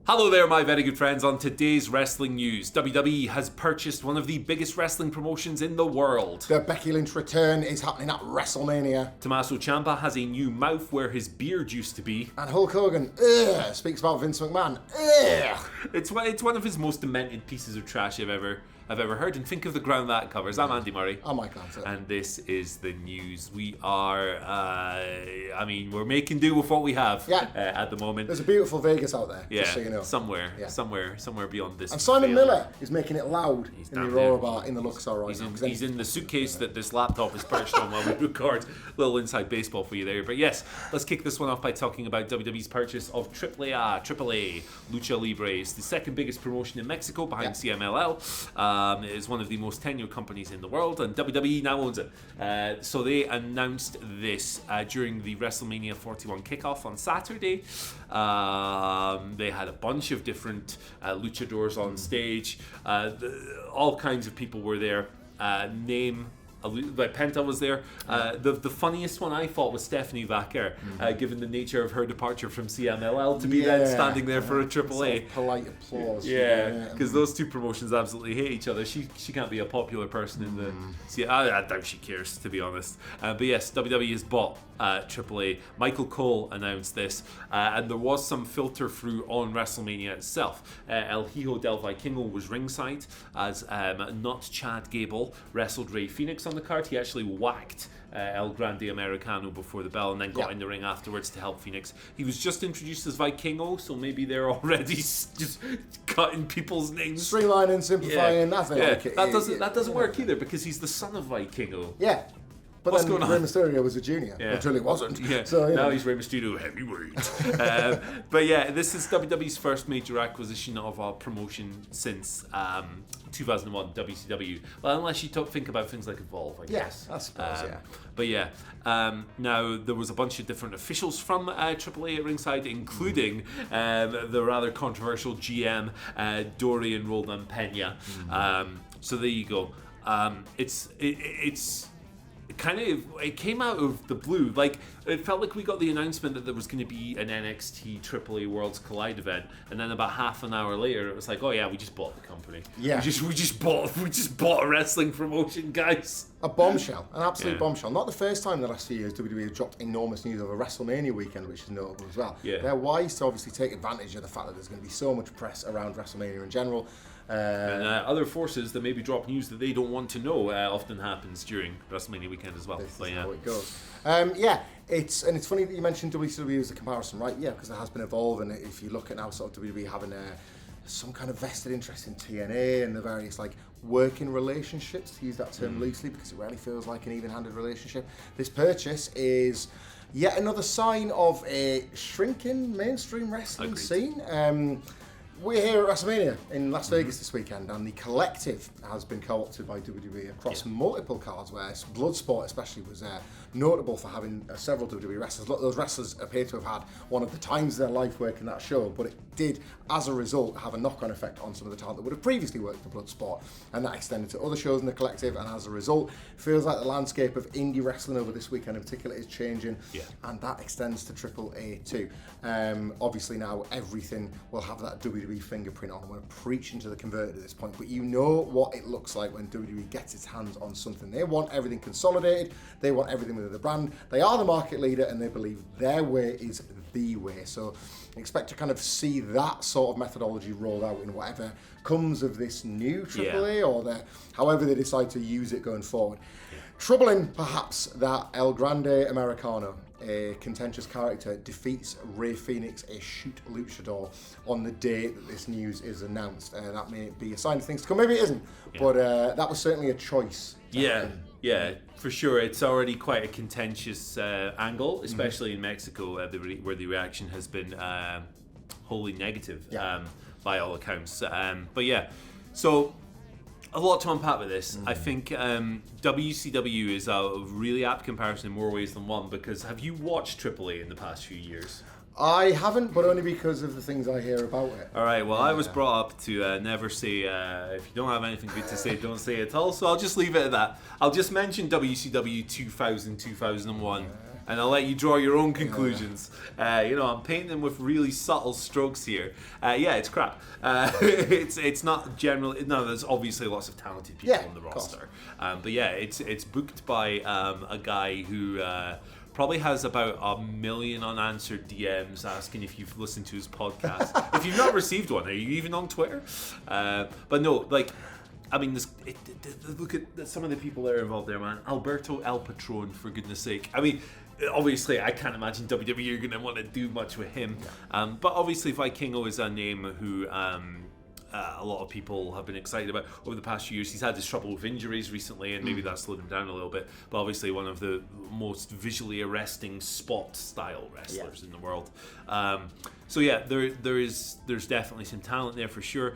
Hello there, my very good friends. On today's wrestling news, WWE has purchased one of the biggest wrestling promotions in the world. The Becky Lynch return is happening at WrestleMania. Tommaso Ciampa has a new mouth where his beard used to be. And Hulk Hogan, speaks about Vince McMahon. It's one of his most demented pieces of trash I've ever heard. And think of the ground that covers. I'm Andy Murray. I'm Mike Lancer. And this is the news. We are, we're making do with what we have at the moment. There's a beautiful Vegas out there, just so you know. Somewhere beyond this. And Simon Miller is making it loud He's in the Aurora Bar in the Luxor right now. He's in the suitcase that this laptop is perched on while we record. Little inside baseball for you there. But yes, let's kick this one off by talking about WWE's purchase of AAA, Lucha Libre. It's the second biggest promotion in Mexico behind CMLL. It is one of the most tenured companies in the world, and WWE now owns it. So they announced this during the WrestleMania 41 kickoff on Saturday. They had a bunch of different luchadors on stage. All kinds of people were there. Penta was there. The funniest one I thought was Stephanie Vaquer, given the nature of her departure from CMLL to be then standing there for a AAA. Polite applause. Yeah, because those two promotions absolutely hate each other. She can't be a popular person in the. See, I doubt she cares, to be honest. But yes, WWE has bought AAA. Michael Cole announced this, and there was some filter through on WrestleMania itself. El Hijo del Vikingo was ringside as not Chad Gable wrestled Rey Fenix on the card. He actually whacked El Grande Americano before the bell and then got in the ring afterwards to help Phoenix. He was just introduced as Vikingo, so maybe they're already just cutting people's names, streamlining, simplifying. That doesn't work either, because he's the son of Vikingo. Yeah. But what's then going Rey on? Mysterio was a junior until he wasn't. Yeah. So, now he's Rey Mysterio heavyweight. But yeah, this is WWE's first major acquisition of a promotion since 2001, WCW. Well, unless you think about things like Evolve, I guess. Yes, I suppose, But yeah, now there was a bunch of different officials from AAA at ringside, including the rather controversial GM Dorian Roldan Pena. So there you go. It came out of the blue. Like, it felt like we got the announcement that there was going to be an NXT AAA Worlds Collide event, and then about half an hour later, it was like, oh yeah, we just bought the company. Yeah, we just bought a wrestling promotion, guys. A bombshell, an absolute bombshell. Not the first time in the last few years WWE have dropped enormous news over WrestleMania weekend, which is notable as well. Yeah. They're wise to obviously take advantage of the fact that there's going to be so much press around WrestleMania in general. And other forces that maybe drop news that they don't want to know often happens during WrestleMania weekend as well. This is how it goes. It's funny that you mentioned WCW as a comparison, right? Yeah, because there has been Evolve, and if you look at now sort of WWE having some kind of vested interest in TNA and the various working relationships, to use that term loosely, because it rarely feels like an even-handed relationship. This purchase is yet another sign of a shrinking mainstream wrestling scene. We're here at WrestleMania in Las Vegas this weekend, and the collective has been co-opted by WWE across multiple cards, where Bloodsport especially was notable for having several WWE wrestlers. Those wrestlers appear to have had one of the times of their life working that show, but it did, as a result, have a knock-on effect on some of the talent that would have previously worked for Bloodsport, and that extended to other shows in the collective, and as a result, feels like the landscape of indie wrestling over this weekend in particular is changing, and that extends to AAA too. Obviously now everything will have that WWE fingerprint on. We're preaching to the converted at this point, but you know what it looks like when WWE gets its hands on something. They want everything consolidated, they want everything within the brand, they are the market leader, and they believe their way is the way. So expect to kind of see that sort of methodology rolled out in whatever comes of this new AAA or however they decide to use it going forward. Troubling perhaps that El Grande Americano, a contentious character, defeats Rey Fenix, a shoot luchador, on the day that this news is announced. That may be a sign of things to come, maybe it isn't, but that was certainly a choice. Yeah, for sure. It's already quite a contentious angle, especially in Mexico, where the reaction has been wholly negative by all accounts. But yeah, so a lot to unpack with this. I think WCW is a really apt comparison in more ways than one, because have you watched AAA in the past few years? I haven't, but only because of the things I hear about it. Alright, well, I was brought up to never say, if you don't have anything good to say, don't say it at all, so I'll just leave it at that. I'll just mention WCW 2000, 2001. and I'll let you draw your own conclusions. I'm painting them with really subtle strokes here. It's crap. It's not generally. No, there's obviously lots of talented people on the roster. But it's booked by a guy who probably has about 1 million unanswered DMs asking if you've listened to his podcast. If you've not received one, are you even on Twitter? But no, like, I mean, look at some of the people that are involved there, man. Alberto El Patron, for goodness sake. I mean, obviously, I can't imagine WWE are going to want to do much with him. But obviously, Vikingo is a name who a lot of people have been excited about over the past few years. He's had his trouble with injuries recently, and maybe that slowed him down a little bit. But obviously, one of the most visually arresting spot-style wrestlers in the world. There's definitely some talent there for sure.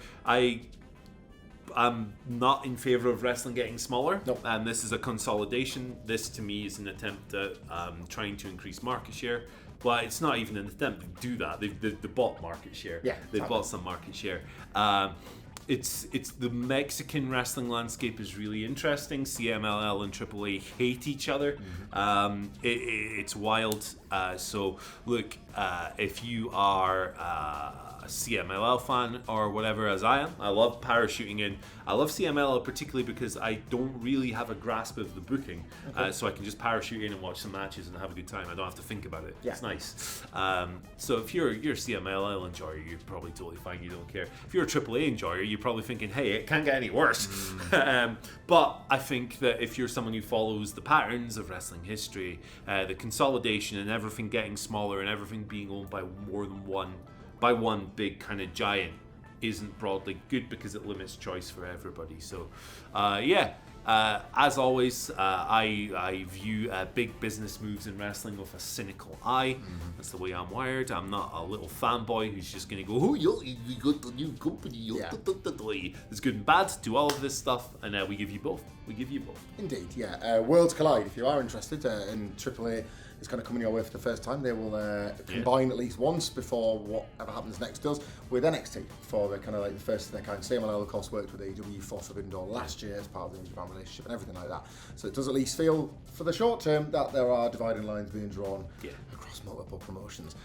I'm not in favor of wrestling getting smaller. Nope. This is a consolidation. This, to me, is an attempt at trying to increase market share. Well, it's not even an attempt to do that. They've bought market share. Yeah, they've bought some market share. It's the Mexican wrestling landscape is really interesting. CMLL and AAA hate each other. It's wild. So look, if you are a CMLL fan or whatever, as I am, I love parachuting in. I love CMLL particularly because I don't really have a grasp of the booking, so I can just parachute in and watch some matches and have a good time. I don't have to think about it. It's nice. So if you're a CMLL enjoyer, you're probably totally fine. You don't care. If you're a AAA enjoyer, you're probably thinking, hey, it can't get any worse. But I think that if you're someone who follows the patterns of wrestling history, the consolidation and everything getting smaller and everything being owned by more than one big kind of giant isn't broadly good because it limits choice for everybody. So as always, I view big business moves in wrestling with a cynical eye. That's the way I'm wired. I'm not a little fanboy who's just going to go, oh, you got the new company. There's good and bad to all of this stuff, and we give you both. Indeed, Worlds collide. If you are interested, and AAA is kind of coming your way for the first time, they will combine at least once before whatever happens next does with NXT for the kind of like the first of their kind. CMLL, of course, worked with AEW for Forbidden Door last year as part of the New Japan relationship and everything like that. So it does at least feel, for the short term, that there are dividing lines being drawn across multiple promotions.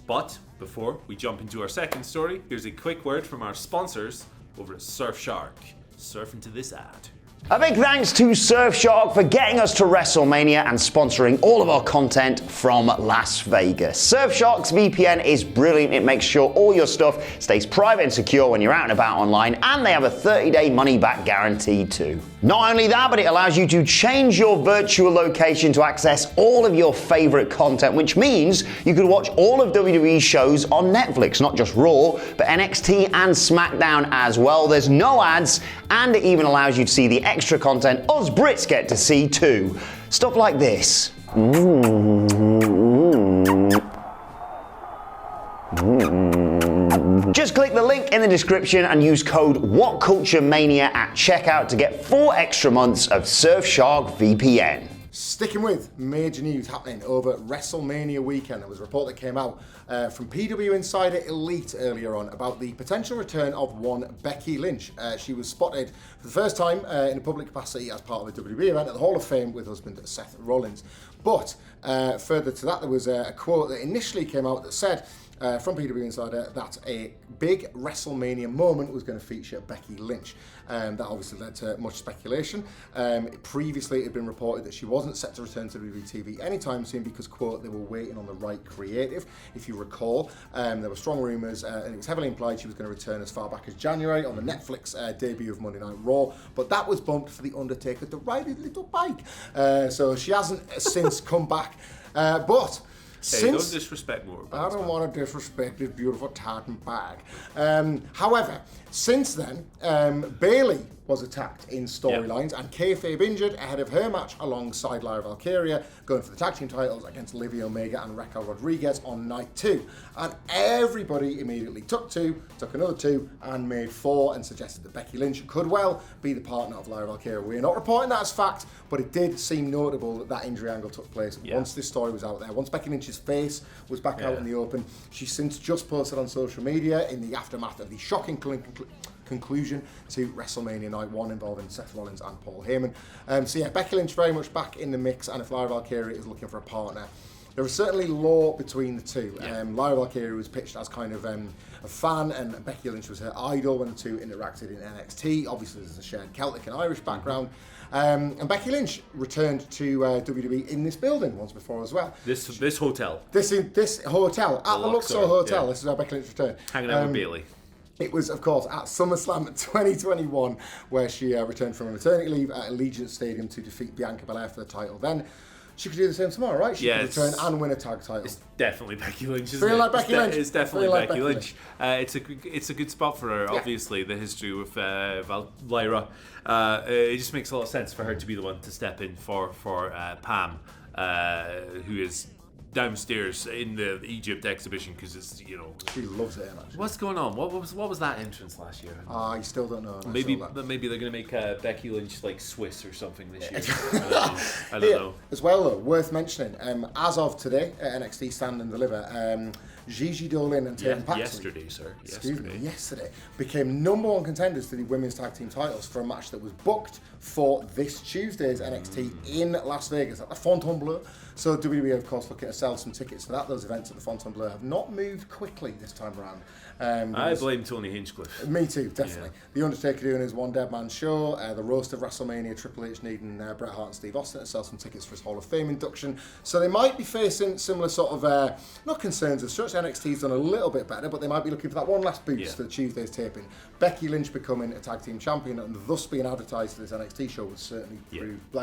But before we jump into our second story, here's a quick word from our sponsors over at Surfshark. Surf into this ad. A big thanks to Surfshark for getting us to WrestleMania and sponsoring all of our content from Las Vegas. Surfshark's VPN is brilliant. It makes sure all your stuff stays private and secure when you're out and about online, and they have a 30-day money-back guarantee too. Not only that, but it allows you to change your virtual location to access all of your favorite content, which means you could watch all of WWE's shows on Netflix, not just Raw, but NXT and SmackDown as well. There's no ads, and it even allows you to see the extra content us Brits get to see too. Stuff like this. Just click the link in the description and use code WhatCultureMania at checkout to get 4 extra months of Surfshark VPN. Sticking with major news happening over WrestleMania weekend, there was a report that came out from PW Insider Elite earlier on about the potential return of one Becky Lynch. She was spotted for the first time in a public capacity as part of a WWE event at the Hall of Fame with husband Seth Rollins. But further to that, there was a quote that initially came out that said from PW Insider that a big WrestleMania moment was going to feature Becky Lynch. That obviously led to much speculation. Previously, it had been reported that she wasn't set to return to WWE TV anytime soon because, quote, they were waiting on the right creative. If you recall, there were strong rumours, and it was heavily implied she was going to return as far back as January on the Netflix debut of Monday Night Raw, but that was bumped for The Undertaker to ride his little bike. So she hasn't since come back. But hey, don't disrespect more. I don't want to disrespect this beautiful tartan bag. However, since then, Bayley was attacked in storylines and kayfabe injured ahead of her match alongside Lyra Valkyria, going for the tag team titles against Livy Omega and Raquel Rodriguez on night 2. And everybody immediately took another 2, and made 4, and suggested that Becky Lynch could well be the partner of Lyra Valkyria. We're not reporting that as fact, but it did seem notable that that injury angle took place once this story was out there. Once Becky Lynch's face was back out in the open, she's since just posted on social media in the aftermath of the shocking conclusion to WrestleMania Night 1 involving Seth Rollins and Paul Heyman. So yeah, Becky Lynch very much back in the mix, and if Lyra Valkyria is looking for a partner, there was certainly lore between the two. Lyra Valkyria was pitched as kind of a fan, and Becky Lynch was her idol when the two interacted in NXT. Obviously, there's a shared Celtic and Irish background. And Becky Lynch returned to WWE in this building once before as well. This hotel. This hotel, at the Luxor Hotel. Yeah. This is how Becky Lynch returned. Hanging out with Bailey. It was, of course, at SummerSlam 2021, where she returned from a maternity leave at Allegiant Stadium to defeat Bianca Belair for the title. Then she could do the same tomorrow, right? She could return and win a tag title. It's definitely Becky Lynch, isn't Feeling it? like Becky Lynch. It's definitely Feeling like Becky Becky Lynch. It's a good spot for her. Obviously, the history with Lyra. It just makes a lot of sense for her to be the one to step in for Pam, who is downstairs in the Egypt exhibition, because it's, you know, she loves it. Actually, what's going on? What was that entrance last year? I still don't know. Maybe they're gonna make Becky Lynch like Swiss or something this year. I don't know. As well, though, worth mentioning, as of today at NXT Stand and Deliver, Gigi Dolin and Tatum Paxley. Yesterday became #1 contenders to the women's tag team titles for a match that was booked for this Tuesday's NXT in Las Vegas at the Fontainebleau. So WWE, of course, looking to sell some tickets for that. Those events at the Fontainebleau have not moved quickly this time around. I blame Tony Hinchcliffe. Me too, definitely. Yeah. The Undertaker doing his one dead man show, the roast of WrestleMania, Triple H needing Bret Hart and Steve Austin to sell some tickets for his Hall of Fame induction. So they might be facing similar sort of, not concerns as such. NXT's done a little bit better, but they might be looking for that one last boost for Tuesday's taping. Becky Lynch becoming a tag team champion and thus being advertised for this NXT show would certainly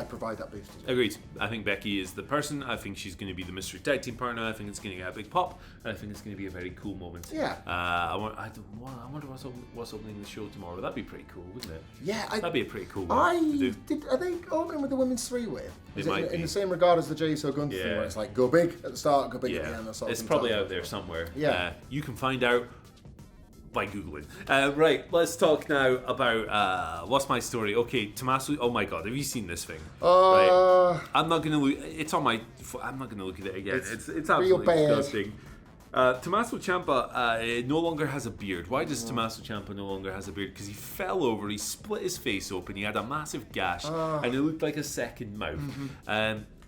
provide that boost. Agreed. I think Becky is the person. I think she's going to be the mystery tag team partner. I think it's going to get a big pop. And I think it's going to be a very cool moment. Yeah. I wonder what's opening the show tomorrow. That'd be pretty cool, wouldn't it? Yeah. That'd be a pretty cool one. Are they opening with the women's three-way? It might be. In the same regard as the Jey Uso Gunther thing, where it's like go big at the start, go big at the end. That sort of it's probably out there somewhere. Yeah. You can find out by Googling. Right, let's talk now about what's my story. Okay, Tommaso. Oh my God, have you seen this thing? Right. I'm not gonna look. It's on my. I'm not gonna look at it again. It's absolutely disgusting. Tommaso Ciampa no longer has a beard. Why does Tommaso Ciampa no longer has a beard? Because he fell over, he split his face open, he had a massive gash, and it looked like a second mouth.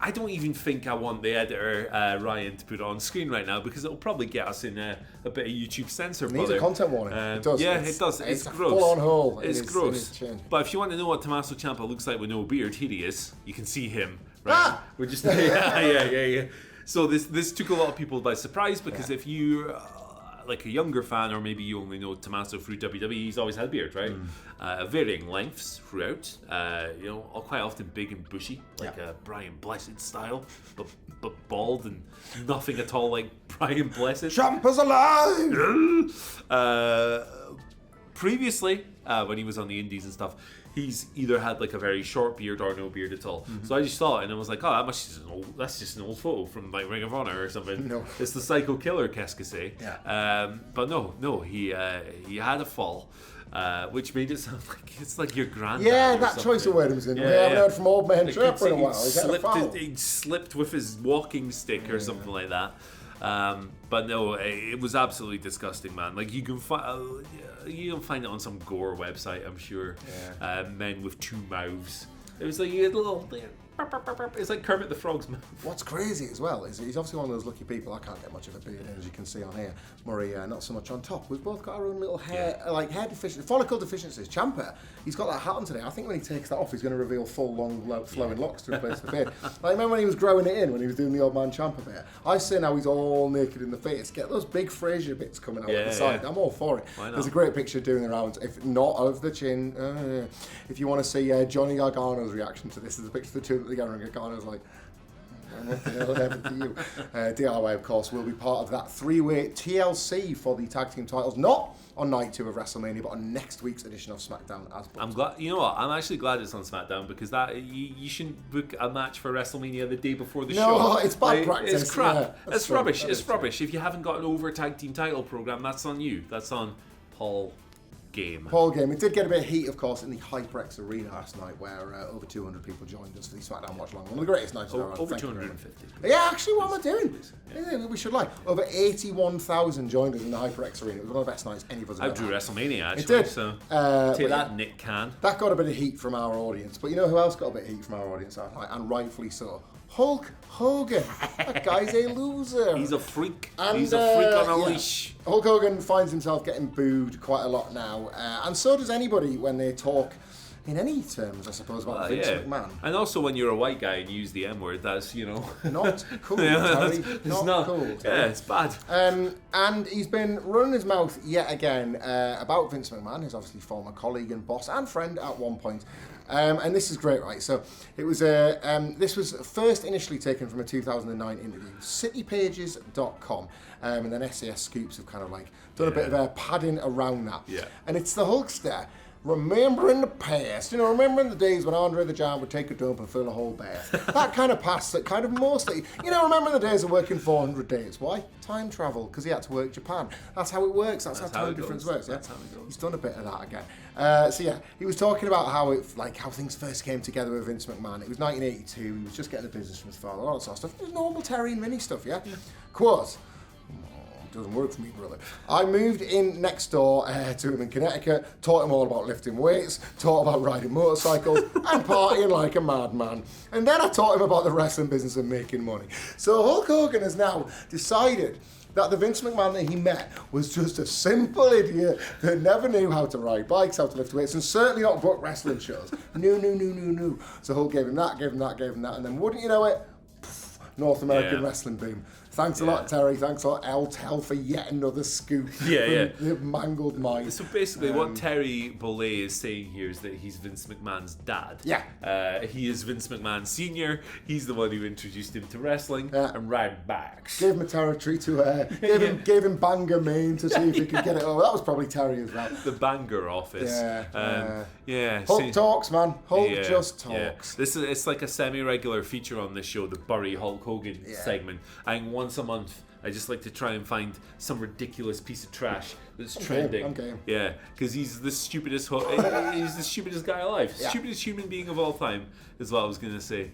I don't even think I want the editor, Ryan, to put it on screen right now, because it'll probably get us in a bit of YouTube censor. It needs a content warning. It does. Yeah, it does. It's gross. A full-on hole. It's gross. But if you want to know what Tommaso Ciampa looks like with no beard, here he is. You can see him. Right? We're just yeah. So this took a lot of people by surprise, because if you like a younger fan, or maybe you only know Tommaso through WWE, he's always had a beard, right? Varying lengths throughout, quite often big and bushy, like a Brian Blessed style, but bald and nothing at all like Brian Blessed. Ciampa's alive! Previously, when he was on the indies and stuff, he's either had like a very short beard or no beard at all. So I just saw it and I was like, oh, that's just an old photo from like Ring of Honor or something. No. It's the Psycho Killer, qu'est-ce que c'est? But no, he had a fall. Which made it sound like it's like your granddad. Yeah, that choice of word was in. We haven't heard from Old Man Trip for a while. He slipped with his walking stick or something like that. But no, it was absolutely disgusting, man. Like you can find it on some gore website, I'm sure. Men with two mouths. It was like you had a little. It's like Kermit the Frog's mouth. What's crazy as well is he's obviously one of those lucky people. I can't get much of a beard, as you can see on here. Murray, not so much on top. We've both got our own little hair, hair deficiency, follicle deficiencies. Ciampa, he's got that hat on today. I think when he takes that off, he's going to reveal full, long, flowing locks to replace the beard. Like, remember when he was growing it in, when he was doing the Old Man Ciampa bit? I say now he's all naked in the face. Get those big Frazier bits coming out at the side. I'm all for it. There's a great picture doing the rounds, if not of the chin. If you want to see Johnny Gargano's reaction to this, there's a picture of the two together, and Gargano's like, what the hell happened to you? DIY, of course, will be part of that three-way TLC for the tag team titles, not on night 2 of WrestleMania, but on next week's edition of SmackDown. I'm glad. You know what? I'm actually glad it's on SmackDown, because that you shouldn't book a match for WrestleMania the day before the show. No, it's bad practice. It's crap. Yeah, it's rubbish. It's rubbish. If you haven't got an over tag team title program, that's on you. That's on Paul game. Paul game. It did get a bit of heat, of course, in the HyperX Arena last night, where over 200 people joined us for the SmackDown Watch Along. One of the greatest nights ever. Over 250. Yeah, actually, what am I doing? Yeah, we should like. Over 81,000 joined us in the HyperX Arena. It was one of the best nights any of us I ever drew had. WrestleMania, actually. It did. So but take that, Nick Khan. That got a bit of heat from our audience. But you know who else got a bit of heat from our audience last night? And rightfully so. Hulk Hogan. That guy's a loser. He's a freak. And, He's a freak on a leash. Hulk Hogan finds himself getting booed quite a lot now. And so does anybody when they talk in any terms, I suppose, about Vince McMahon. And also when you're a white guy and you use the M-word, that's, Not cool, Terry. It's not cool, Terry. Yeah, it's bad. And he's been running his mouth yet again about Vince McMahon, his obviously former colleague and boss and friend at one point. And this is great, right? So it was this was first initially taken from a 2009 interview, citypages.com, and then SAS Scoops have kind of like done a bit of padding around that. Yeah. And it's the Hulkster remembering the past, remembering the days when Andre the Giant would take a dump and fill a whole bath. That kind of past that kind of mostly, remembering the days of working 400 days. Why? Time travel, because he had to work Japan. That's how it works. That's how time difference works. That's how it goes. He's done a bit of that again. He was talking about how how things first came together with Vince McMahon. It was 1982. He was just getting the business from his father, all that sort of stuff. It was normal Terry and Vinny stuff, yeah? Quote. Doesn't work for me, brother. I moved in next door to him in Connecticut, taught him all about lifting weights, taught about riding motorcycles, and partying like a madman. And then I taught him about the wrestling business and making money. So Hulk Hogan has now decided that the Vince McMahon that he met was just a simple idiot that never knew how to ride bikes, how to lift weights, and certainly not book wrestling shows. No. So Hulk gave him that, and then wouldn't you know it, North American wrestling boom. Thanks a lot, Terry. Thanks a lot, El Tel, for yet another scoop from the mangled mind. So basically, what Terry Bollea is saying here is that he's Vince McMahon's dad. Yeah. He is Vince McMahon Sr. He's the one who introduced him to wrestling and riding bikes. Gave him a territory to gave him Bangor, Maine to see if he could get it over. That was probably Terry as well. The Bangor office. Hulk talks, man. Hulk just talks. Yeah. It's like a semi-regular feature on this show, the Bury Hulk Hogan segment. And once a month, I just like to try and find some ridiculous piece of trash that's trending. I'm game. Yeah, because he's the stupidest guy alive. Stupidest human being of all time is what I was going to say.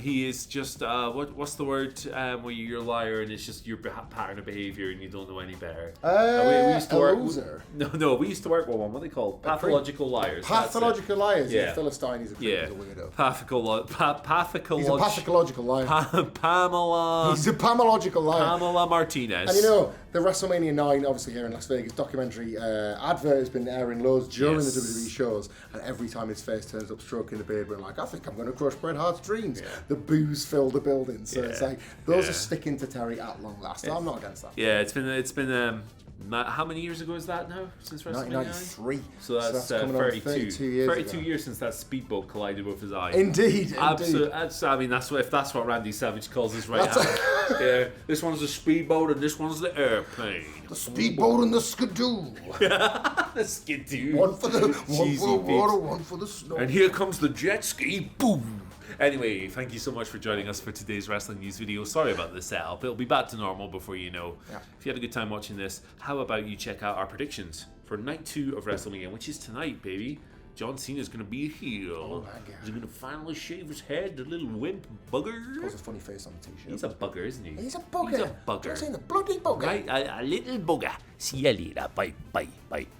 He is just, what's the word where you're a liar and it's just your pattern of behaviour and you don't know any better. We used to work loser. No, we used to work with one. What are they called? Pathological liars. Pathological liars. Yeah. He's a Philistine. He's a weirdo. He's a pathological liar. Pamela. He's a pathological liar. Pamela Martinez. And the WrestleMania 9, obviously here in Las Vegas, documentary advert has been airing loads during the WWE shows, and every time his face turns up stroking the beard, we're like, I think I'm going to crush Bret Hart's dreams. The boos fill the building, so it's like those are sticking to Terry at long last. I'm not against that. Yeah, it's been how many years ago is that now? Since WrestleMania 1993. So that's 32 years. 32 years since that speedboat collided with his eye. Indeed. Absolutely. I mean, if that's what Randy Savage calls his right hand. Yeah, this one's the speedboat and this one's the airplane. The speedboat and the skidoo. The skidoo. One for the water, one for the snow. And here comes the jet ski. Boom. Anyway, thank you so much for joining us for today's wrestling news video. Sorry about the setup. It'll be back to normal before you know. Yeah. If you had a good time watching this, how about you check out our predictions for Night 2 of WrestleMania, which is tonight, baby. John Cena's going to be a heel. Oh my God. He's going to finally shave his head, the little wimp bugger. Has a funny face on the t-shirt. He's a bugger, isn't he? He's a bugger. He's a bugger. John Cena, bloody bugger. Right, a little bugger. See you later. Bye.